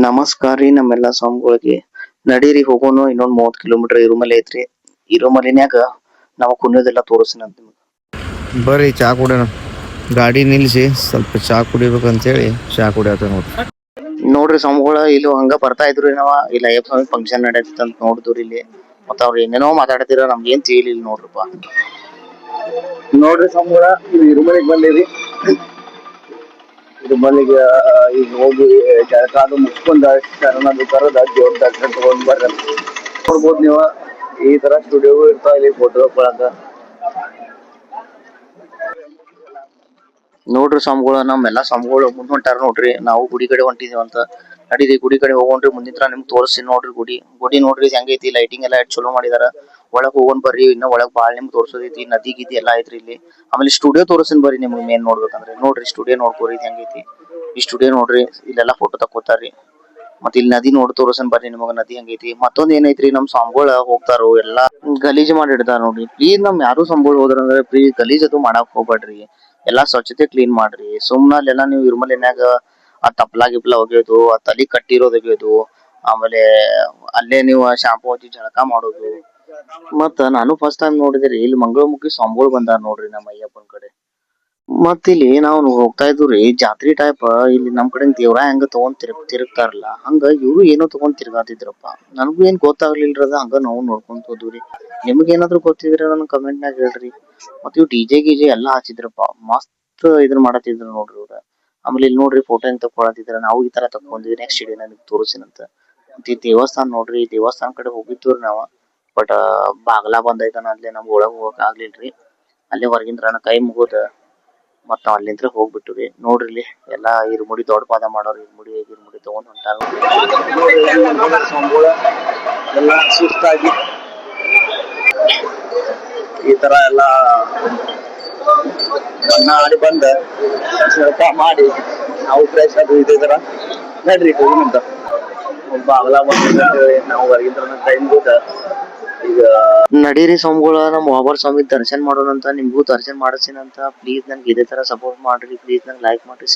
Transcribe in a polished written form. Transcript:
ನಮಸ್ಕಾರ ರೀ ನಮ್ಮೆಲ್ಲಾ ಸ್ವಾಮಿಗಳಿಗೆ. ನಡೀರಿ ಹೋಗೋನು ಇನ್ನೊಂದ್ 30 ಕಿಲೋಮೀಟರ್ ಇರುಮಲೆ ಐತ್ರಿ. ಇರುಮಲಿನ್ಯಾಗ ನಾವು ಕುಣಿಯೋದೆಲ್ಲ ತೋರಿಸ್ತೀನಿ ಅಂತ ನಿಮ್ಗೆ. ಬರ್ರಿ ಚಾ ಕುಡಿಯೋಣ. ಗಾಡಿ ನಿಲ್ಸಿ ಸ್ವಲ್ಪ ಚಾ ಕುಡಿಬೇಕಂತೇಳಿ ಚಾ ಕುಡಿಯತ್ತ ನೋಡ್ರಿ ಸ್ವಾಮಿಗಳ ಇಲ್ಲಿ ಹಂಗ ಬರ್ತಾ ಇದ್ರು ನಾವ ಇಲ್ಲ ಅಯ್ಯಪ್ಪ ಸ್ವಾಮಿ ಫಂಕ್ಷನ್ ನಡೆಯತ್ತ ಅಂತ ನೋಡಿದ್ರಿ ಇಲ್ಲಿ. ಮತ್ತ ಅವ್ರು ಏನೇನೋ ಮಾತಾಡ್ತಿರ ನಮ್ಗೆ ಏನ್ ತಿಳಿಲಿಲ್ಲ ನೋಡ್ರಿಪ್ಪ. ನೋಡ್ರಿ ಸ್ವಾಮಿಗಳ ಇಲ್ಲಿ ಇರುಮಲಿಗೆ ಬಂದಿರಿ. ಇರುಮಲಿಗೆ ಈಗ ಹೋಗಿ ಜಳಕಾದು ಮುಚ್ಕೊಂಡ ಶರಣದು ಕರದ ದೇವ್ರ ದರ್ಶನ ತಗೊಂಡ್ ಬರ್ರಿ. ನೋಡ್ಬೋದು ನೀವ ಈ ತರ ಸ್ಟುಡಿಯೋ ಇರ್ತಾವ ಇಲ್ಲಿ ಫೋಟೋ ಹಾಕೊಳಕ. ನೋಡ್ರಿ ಸ್ವಾಮಿಗಳು ನಮ್ಮೆಲ್ಲಾ ಸ್ವಾಮಿಗಳು ಮುಂದ್ ಹೊಂಟಾರ ನೋಡ್ರಿ. ನಾವು ಗುಡಿ ಕಡೆ ಹೊಂಟಿದೇವ ಅಂತ ನಡೀರಿ ಗುಡಿ ಕಡೆ ಹೋಗೋಣ್ರಿ. ಮುಂದಿನ ನಿಮ್ಗೆ ತೋರಿಸ್ತೀನಿ ನೋಡ್ರಿ ಗುಡಿ ನೋಡ್ರಿ ಹೆಂಗೈತಿ. ಲೈಟಿಂಗ್ ಎಲ್ಲ ಎಷ್ಟ್ ಚಲೋ ಮಾಡಿದಾರ. ಒಳಗ್ ಹೋಗೋಣ ಬರ್ರಿ. ಇನ್ನ ಒಳಗ್ ಬಾಳ್ ನಿಮ್ಗೆ ತೋರ್ಸೋದೈತಿ. ನದಿ ಗಿದಿ ಎಲ್ಲಾ ಐತ್ರಿ ಇಲ್ಲಿ. ಆಮೇಲೆ ಸ್ಟುಡಿಯೋ ತೋರಿಸ್ತೀನಿ ಬರ್ರಿ ನಿಮ್ಗೆ ಮೇನ್ ನೋಡ್ಬೇಕಂದ್ರೆ. ನೋಡ್ರಿ ಸ್ಟುಡಿಯೋ ನೋಡ್ಕೋರಿ ಹೆಂಗೈತಿ. ಈ ಸ್ಟುಡಿಯೋ ನೋಡ್ರಿ ಇಲ್ಲೆಲ್ಲಾ ಫೋಟೋ ತಕ್ಕೋತಾರ್ರಿ. ಮತ್ ಇಲ್ಲಿ ನದಿ ನೋಡ್ ತೋರ್ಸನ್ ಬರ್ರಿ ನಿಮಗ ನದಿ ಹೆಂಗೈತಿ. ಮತ್ತೊಂದ್ ಏನೈತ್ರಿ ನಮ್ ಸ್ವಾಮಿಗಳ ಹೋಗ್ತಾರೋ ಎಲ್ಲಾ ಗಲೀಜ್ ಮಾಡಿ ಇಡ್ತಾರ ನೋಡ್ರಿ. ಪ್ಲೀಸ್ ನಮ್ ಯಾರು ಸ್ವಾಮಿಗಳು ಹೋದ್ರಂದ್ರೆ ಪ್ಲೀಸ್ ಗಲೀಜ್ ಅದು ಮಾಡಾಕ್ ಹೋಗ್ಬೇಡ್ರಿ. ಎಲ್ಲಾ ಸ್ವಚ್ಛತೆ ಕ್ಲೀನ್ ಮಾಡ್ರಿ. ಸುಮ್ನ ಅಲ್ಲೆಲ್ಲಾ ನೀವು ಇರುಮಲಿನ್ಯಾಗ ಆ ತಪ್ಲಾ ಗಿಪ್ಲಾ ಒಗೆಯೋದು, ಆ ತಲಿ ಕಟ್ಟಿರೋದ್ ಒಗೆಯೋದು, ಆಮೇಲೆ ಅಲ್ಲೇ ನೀವು ಶಾಂಪೂ ಹಚ್ಚಿ ಜಳಕ ಮಾಡೋದು. ಮತ್ತ ನಾನು ಫಸ್ಟ್ ಟೈಮ್ ನೋಡಿದ್ರಿ ಇಲ್ಲಿ ಮಂಗಳಮುಖಿ ಸ್ವಾಮಿಗಳು ಬಂದಾರ ನೋಡ್ರಿ ನಮ್ಮ ಅಯ್ಯಪ್ಪನ್ ಕಡೆ. ಮತ್ ಇಲ್ಲಿ ನಾವು ಹೋಗ್ತಾ ಇದ್ವಿ ಜಾತ್ರಿ ಟೈಪ್. ಇಲ್ಲಿ ನಮ್ ಕಡೆ ದೇವ್ರ ಹೆಂಗ ತಗೊಂಡ್ ತಿರುಗ್ತಾರಲ್ಲ ಹಂಗ ಇವ್ರು ಏನೋ ತಗೊಂಡ್ ತಿರ್ಗಾತಿದ್ರಪ್ಪ. ನನ್ಗೂ ಏನ್ ಗೊತ್ತಾಗ್ಲಿಲ್ರಿ ಅದ. ಹಂಗ ನಾವು ನೋಡ್ಕೊಂತ ಹೋದ್ವಿ. ನಿಮ್ಗೆ ಏನಾದ್ರು ಗೊತ್ತಿದ್ರೆ ನನ್ ಕಮೆಂಟ್ ನಾಗ ಹೇಳ್ರಿ. ಮತ್ ಇವ್ ಡಿಜೆ ಗೀಜೆ ಎಲ್ಲಾ ಹಚ್ಚಿದ್ರಪ್ಪ. ಮಸ್ತ್ ಇದನ್ ಮಾಡತ್ತಿದ್ರು ನೋಡ್ರಿ ಇವ್ರ. ಆಮೇಲೆ ಇಲ್ಲಿ ನೋಡ್ರಿ ಫೋಟೋ ಹೆಂಗ್ ತಕೊಳತಿದ್ರ. ನಾವು ಈ ತರ ತಕೊಂಡ್ವಿ. ನೆಕ್ಸ್ಟ್ ವಿಡಿಯೋ ನಿಮ್ಗೆ ತೋರಿಸಿನಂತ. ಈ ದೇವಸ್ಥಾನ ನೋಡ್ರಿ. ಈ ದೇವಸ್ಥಾನ ಕಡೆ ಹೋಗಿದ್ವಿ ನಾವ. ಬಟ್ ಬಾಗ್ಲಾ ಬಂದ್ ಐತನ ಅಲ್ಲೇ ನಮ್ಗ್ ಒಳಗ್ ಹೋಗಕ್ ಆಗ್ಲಿಲ್ರಿ. ಅಲ್ಲೇ ಹೊರಗಿಂದ್ರನ ಕೈ ಮುಗುದ ಮತ್ ನಾವ್ ಅಲ್ಲಿಂದ್ರ ಹೋಗ್ಬಿಟ್ವಿ. ನೋಡ್ರಿ ಇಲ್ಲಿ ಎಲ್ಲಾ ಇರುಮುಡಿ ದೊಡ್ಡ ಪಾದ ಮಾಡೋರು ಇರುಮುಡಿ ತಗೊಂಡ್ ಹೊಂಟಾರ. ಎಲ್ಲಾ ಸುಸ್ತಾಗಿ ಈ ತರ ಎಲ್ಲಾ ಬಣ್ಣ ಆಡಿ ಬಂದ ಜಳಕ ಮಾಡಿ ನಾವು ಫ್ರೆಶ್ ಅದು ಇದೇ ತರ ನಡ್ರಿ ಹೋಗೋಣಂತ. ಬಾಗ್ಲಾ ಬಂದ್ ನಾವು ಹೊರಗಿಂದ್ರ ಕೈ ಮುಗುದ ಈಗ ನಡೀರಿ ಸ್ವಾಮಿಗಳ ನಮ್ಮ ವಾಗಡ್ ಸ್ವಾಮಿ ದರ್ಶನ್ ಮಾಡೋಣಂತ. ನಿಮ್ಗೂ ದರ್ಶನ್ ಮಾಡಿಸ್ತೀನಂತ. ಪ್ಲೀಸ್ ನನ್ಗೆ ಇದೇ ತರ ಸಪೋರ್ಟ್ ಮಾಡ್ರಿ. ಪ್ಲೀಸ್ ನನ್ಗೆ ಲೈಕ್ ಮಾಡ್ರಿ.